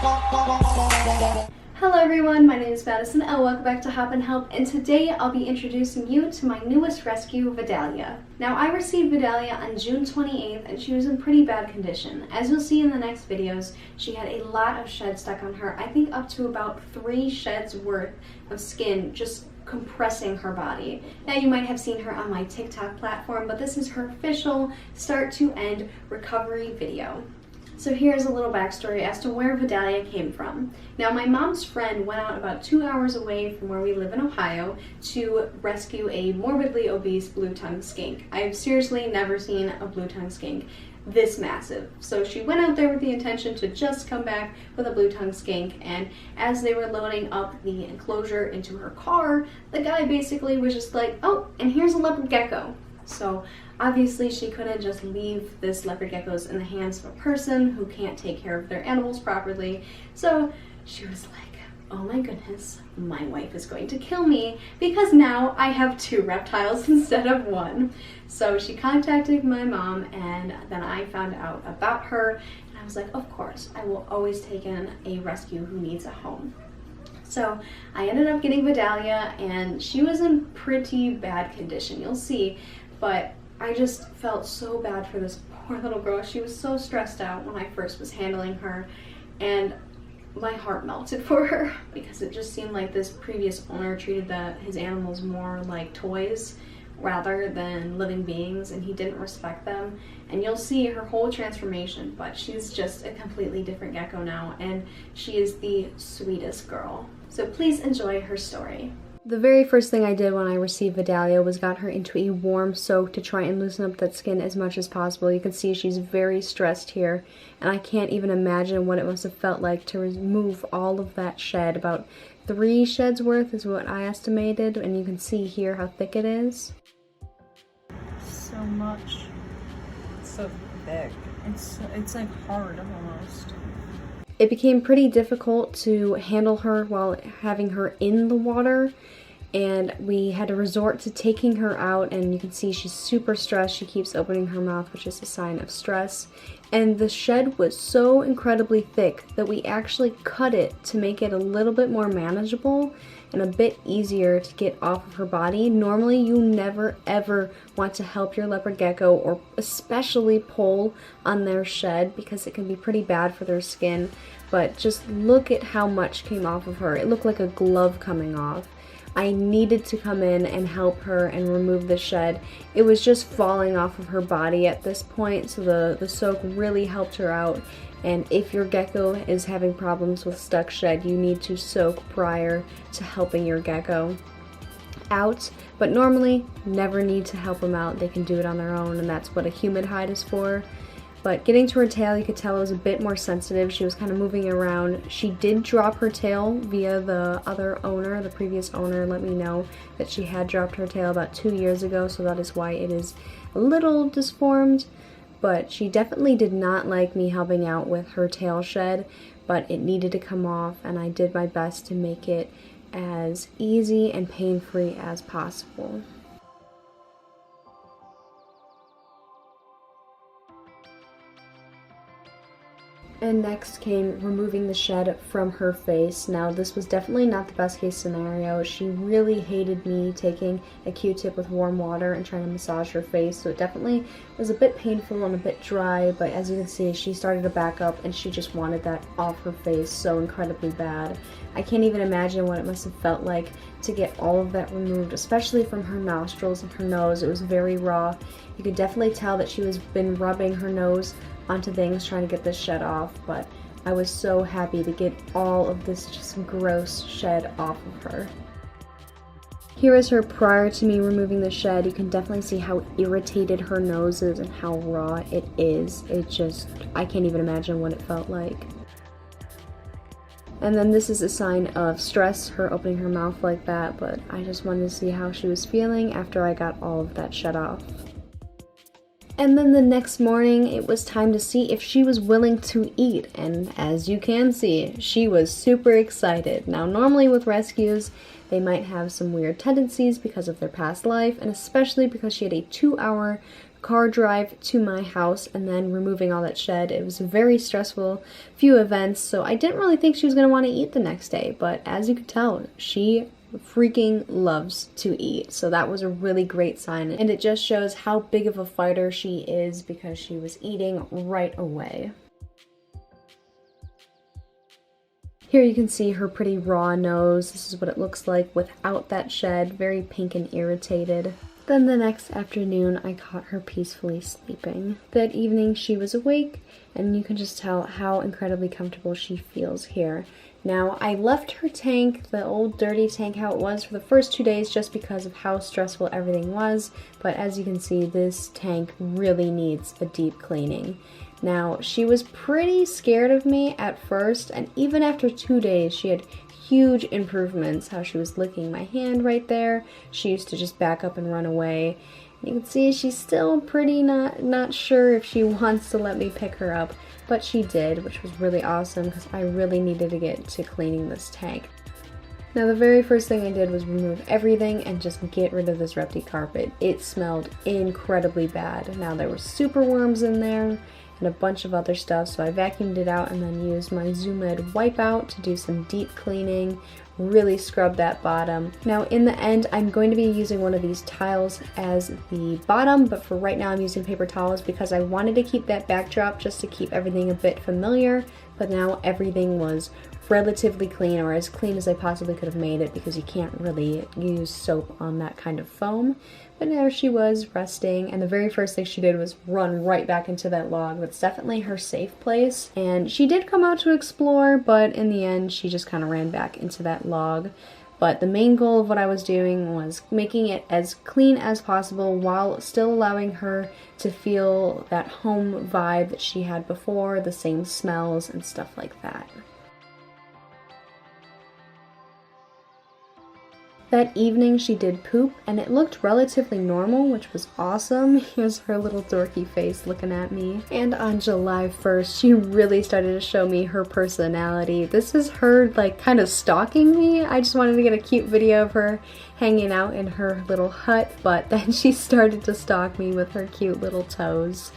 Hello everyone, my name is Madison and welcome back to Hopp'in and today I'll be introducing you to my newest rescue, Vidalia. Now I received Vidalia on June 28th and she was in pretty bad condition. As you'll see in the next videos, she had a lot of shed stuck on her, I think up to about 3 sheds worth of skin just compressing her body. Now you might have seen her on my TikTok platform, but this is her official start to end recovery video. So here's a little backstory as to where Vidalia came from. Now my mom's friend went out about 2 hours away from where we live in Ohio to rescue a morbidly obese blue-tongued skink. I've seriously never seen a blue-tongued skink this massive. So she went out there with the intention to just come back with a blue-tongued skink, and as they were loading up the enclosure into her car, the guy basically was just like, oh, and here's a leopard gecko. So obviously she couldn't just leave this leopard geckos in the hands of a person who can't take care of their animals properly. So she was like, oh my goodness, my wife is going to kill me because now I have 2 reptiles instead of 1. So she contacted my mom and then I found out about her and I was like, of course, I will always take in a rescue who needs a home. So I ended up getting Vidalia and she was in pretty bad condition, you'll see, but I just felt so bad for this poor little girl. She was so stressed out when I first was handling her and my heart melted for her because it just seemed like this previous owner treated his animals more like toys rather than living beings, and he didn't respect them. And you'll see her whole transformation, but she's just a completely different gecko now and she is the sweetest girl. So please enjoy her story. The very first thing I did when I received Vidalia was got her into a warm soak to try and loosen up that skin as much as possible. You can see she's very stressed here, and I can't even imagine what it must have felt like to remove all of that shed. About 3 sheds worth is what I estimated, and you can see here how thick it is. So much. It's so thick. It's like hard almost. It became pretty difficult to handle her while having her in the water, and we had to resort to taking her out, and you can see she's super stressed. She keeps opening her mouth, which is a sign of stress. And the shed was so incredibly thick that we actually cut it to make it a little bit more manageable and a bit easier to get off of her body. Normally you never ever want to help your leopard gecko or especially pull on their shed because it can be pretty bad for their skin, but just look at how much came off of her. It looked like a glove coming off. I needed to come in and help her and remove the shed. It was just falling off of her body at this point, so the soak really helped her out. And if your gecko is having problems with stuck shed, you need to soak prior to helping your gecko out. But normally, never need to help them out. They can do it on their own, and that's what a humid hide is for. But getting to her tail, you could tell it was a bit more sensitive. She was kind of moving around. She did drop her tail via the other owner. The previous owner let me know that she had dropped her tail about 2 years ago, so that is why it is a little disformed. But she definitely did not like me helping out with her tail shed, but it needed to come off, and I did my best to make it as easy and pain-free as possible. And next came removing the shed from her face. Now this was definitely not the best case scenario. She really hated me taking a Q-tip with warm water and trying to massage her face, so it definitely was a bit painful and a bit dry, but as you can see, she started to back up and she just wanted that off her face so incredibly bad. I can't even imagine what it must have felt like to get all of that removed, especially from her nostrils and her nose. It was very raw. You could definitely tell that she was been rubbing her nose onto things trying to get this shed off, but I was so happy to get all of this just gross shed off of her. Here is her prior to me removing the shed. You can definitely see how irritated her nose is and how raw it is. It just, I can't even imagine what it felt like. And then this is a sign of stress, her opening her mouth like that, but I just wanted to see how she was feeling after I got all of that shed off. And then the next morning, it was time to see if she was willing to eat, and as you can see, she was super excited. Now, normally with rescues, they might have some weird tendencies because of their past life, and especially because she had a 2-hour car drive to my house and then removing all that shed. It was a very stressful few events, so I didn't really think she was going to want to eat the next day, but as you could tell, she freaking loves to eat. So that was a really great sign, and it just shows how big of a fighter she is because she was eating right away. Here you can see her pretty raw nose. This is what it looks like without that shed, very pink and irritated. Then the next afternoon, I caught her peacefully sleeping. That evening, she was awake, and you can just tell how incredibly comfortable she feels here. Now, I left her tank, the old dirty tank how it was, for the first 2 days just because of how stressful everything was, but as you can see, this tank really needs a deep cleaning. Now, she was pretty scared of me at first, and even after 2 days, she had huge improvements. How she was licking my hand right there. She used to just back up and run away. You can see she's still pretty not sure if she wants to let me pick her up, but she did, which was really awesome because I really needed to get to cleaning this tank. Now, the very first thing I did was remove everything and just get rid of this Repti carpet. It smelled incredibly bad. Now, there were super worms in there and a bunch of other stuff, so I vacuumed it out and then used my Zoom Ed wipeout to do some deep cleaning, really scrub that bottom. Now in the end, I'm going to be using one of these tiles as the bottom, but for right now I'm using paper towels because I wanted to keep that backdrop just to keep everything a bit familiar, but now everything was relatively clean, or as clean as I possibly could have made it, because you can't really use soap on that kind of foam. But there she was resting, and the very first thing she did was run right back into that log. That's definitely her safe place, and she did come out to explore, but in the end she just kind of ran back into that log. But the main goal of what I was doing was making it as clean as possible while still allowing her to feel that home vibe that she had before, the same smells and stuff like that. That evening she did poop, and it looked relatively normal, which was awesome. Here's her little dorky face looking at me. And on July 1st, she really started to show me her personality. This is her like kind of stalking me. I just wanted to get a cute video of her hanging out in her little hut, but then she started to stalk me with her cute little toes.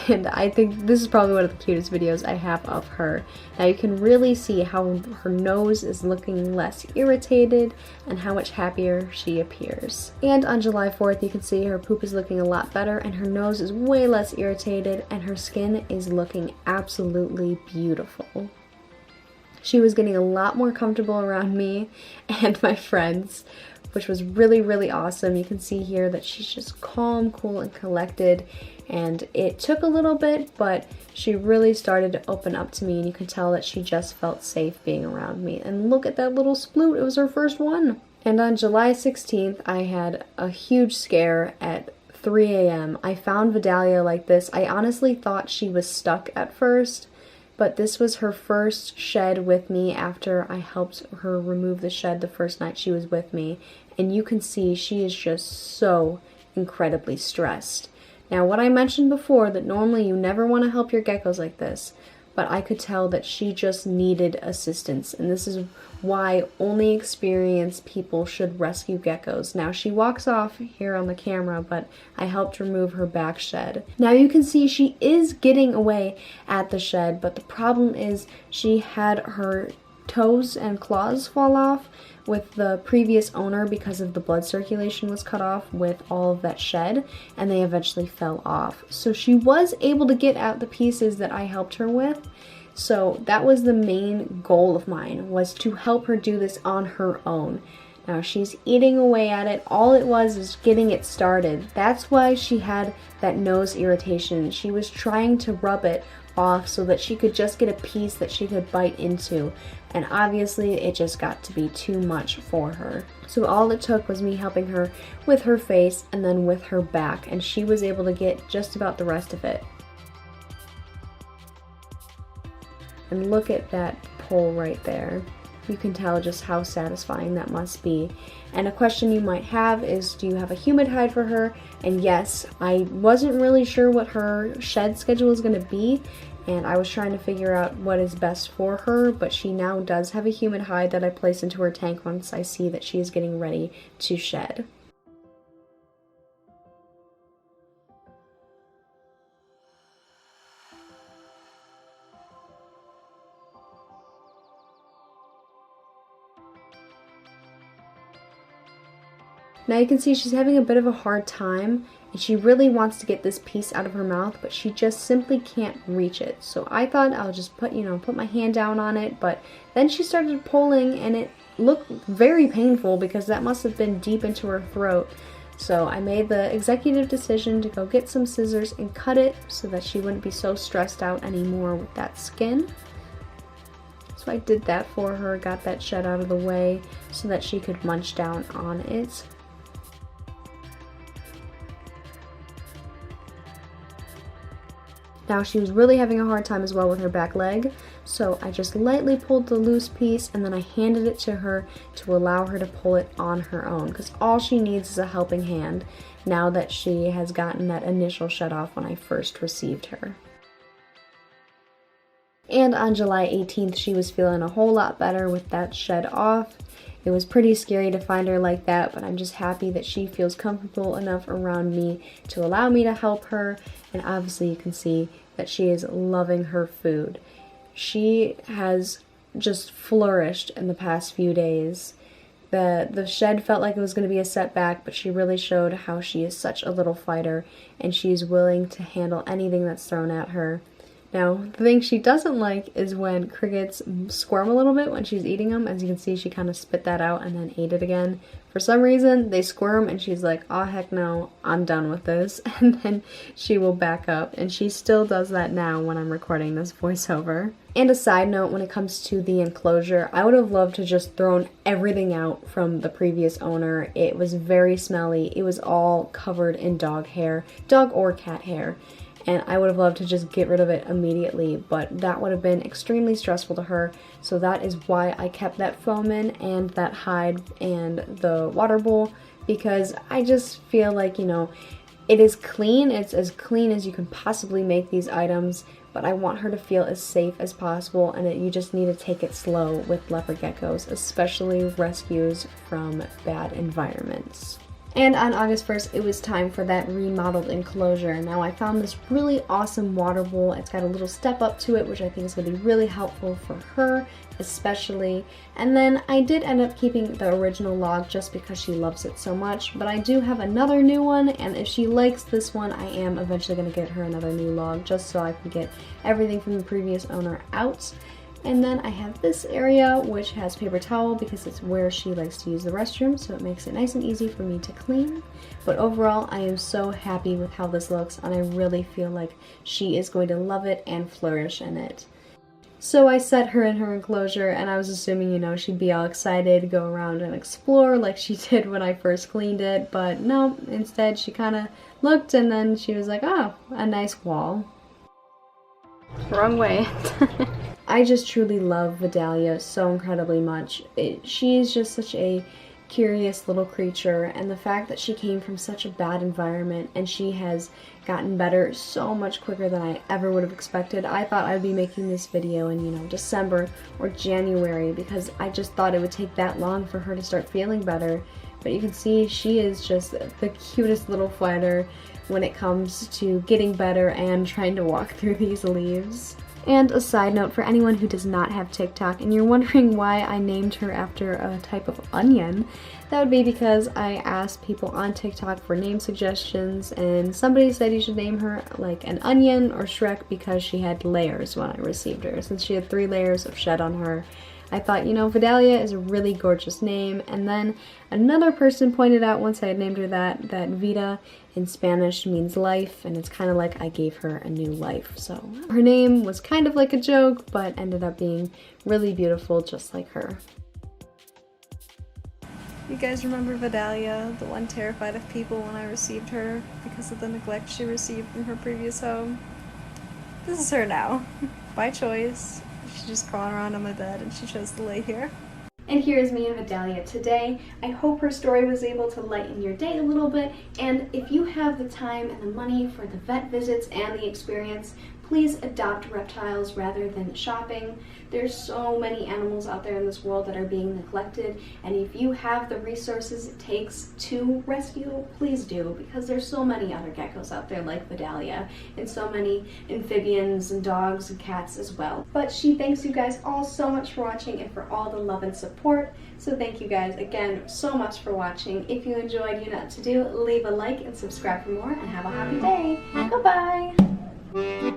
And I think this is probably one of the cutest videos I have of her. Now you can really see how her nose is looking less irritated and how much happier she appears. And on July 4th, you can see her poop is looking a lot better and her nose is way less irritated and her skin is looking absolutely beautiful. She was getting a lot more comfortable around me and my friends, which was really, really awesome. You can see here that she's just calm, cool, and collected. And it took a little bit, but she really started to open up to me, and you can tell that she just felt safe being around me. And look at that little sploot, it was her first one. And on July 16th, I had a huge scare at 3 a.m. I found Vidalia like this. I honestly thought she was stuck at first, but this was her first shed with me after I helped her remove the shed the first night she was with me. And you can see she is just so incredibly stressed. Now, what I mentioned before, that normally you never want to help your geckos like this, but I could tell that she just needed assistance, and this is why only experienced people should rescue geckos. Now, she walks off here on the camera, but I helped remove her back shed. Now you can see she is getting away at the shed, but the problem is she had her toes and claws fall off with the previous owner because of the blood circulation was cut off with all of that shed, and they eventually fell off. So she was able to get out the pieces that I helped her with. So that was the main goal of mine, was to help her do this on her own. Now she's eating away at it. All it was is getting it started. That's why she had that nose irritation. She was trying to rub it off so that she could just get a piece that she could bite into, and obviously it just got to be too much for her. So all it took was me helping her with her face and then with her back, and she was able to get just about the rest of it. And look at that pole right there. You can tell just how satisfying that must be. And a question you might have is, do you have a humid hide for her? And yes, I wasn't really sure what her shed schedule is going to be, and I was trying to figure out what is best for her, but she now does have a humid hide that I place into her tank once I see that she is getting ready to shed. Now you can see she's having a bit of a hard time, and she really wants to get this piece out of her mouth, but she just simply can't reach it. So I thought I'll just put my hand down on it, but then she started pulling, and it looked very painful because that must have been deep into her throat. So I made the executive decision to go get some scissors and cut it so that she wouldn't be so stressed out anymore with that skin. So I did that for her, got that shed out of the way so that she could munch down on it. Now she was really having a hard time as well with her back leg, so I just lightly pulled the loose piece and then I handed it to her to allow her to pull it on her own, because all she needs is a helping hand now that she has gotten that initial shed off when I first received her. And on July 18th, she was feeling a whole lot better with that shed off. It was pretty scary to find her like that, but I'm just happy that she feels comfortable enough around me to allow me to help her. And obviously you can see that she is loving her food. She has just flourished in the past few days. The shed felt like it was going to be a setback, but she really showed how she is such a little fighter and she's willing to handle anything that's thrown at her. Now, the thing she doesn't like is when crickets squirm a little bit when she's eating them. As you can see, she kind of spit that out and then ate it again. For some reason, they squirm and she's like, oh heck no, I'm done with this. And then she will back up, and she still does that now when I'm recording this voiceover. And a side note, when it comes to the enclosure, I would have loved to just thrown everything out from the previous owner. It was very smelly. It was all covered in dog hair, dog or cat hair. And I would have loved to just get rid of it immediately, but that would have been extremely stressful to her. So that is why I kept that foam in and that hide and the water bowl, because I just feel like, it is clean. It's as clean as you can possibly make these items, but I want her to feel as safe as possible, and you just need to take it slow with leopard geckos, especially rescues from bad environments. And on August 1st, it was time for that remodeled enclosure. Now I found this really awesome water bowl. It's got a little step up to it, which I think is going to be really helpful for her, especially. And then I did end up keeping the original log just because she loves it so much. But I do have another new one, and if she likes this one, I am eventually going to get her another new log just so I can get everything from the previous owner out. And then I have this area which has paper towel because it's where she likes to use the restroom, so it makes it nice and easy for me to clean. But overall, I am so happy with how this looks, and I really feel like she is going to love it and flourish in it. So I set her in her enclosure, and I was assuming, she'd be all excited to go around and explore like she did when I first cleaned it, but no, instead she kind of looked and then she was like, oh, a nice wall. Wrong way. I just truly love Vidalia so incredibly much. She's just such a curious little creature, and the fact that she came from such a bad environment and she has gotten better so much quicker than I ever would have expected. I thought I'd be making this video in, December or January because I just thought it would take that long for her to start feeling better. But you can see she is just the cutest little fighter when it comes to getting better and trying to walk through these leaves. And a side note for anyone who does not have TikTok and you're wondering why I named her after a type of onion, that would be because I asked people on TikTok for name suggestions, and somebody said you should name her like an onion or Shrek because she had layers when I received her. Since she had 3 layers of shed on her, I thought, Vidalia is a really gorgeous name. And then another person pointed out once I had named her that Vida in Spanish means life, and it's kind of like I gave her a new life. So her name was kind of like a joke, but ended up being really beautiful just like her. You guys remember Vidalia, the one terrified of people when I received her because of the neglect she received from her previous home? This is her now, by choice. She's just crawling around on my bed and she chose to lay here. And here's me and Vidalia today. I hope her story was able to lighten your day a little bit, and if you have the time and the money for the vet visits and the experience, please adopt reptiles rather than shopping. There's so many animals out there in this world that are being neglected, and if you have the resources it takes to rescue, please do, because there's so many other geckos out there like Vidalia, and so many amphibians and dogs and cats as well. But she thanks you guys all so much for watching and for all the love and support. So thank you guys again so much for watching. If you enjoyed, you know what to do. Leave a like and subscribe for more, and have a happy day. Goodbye!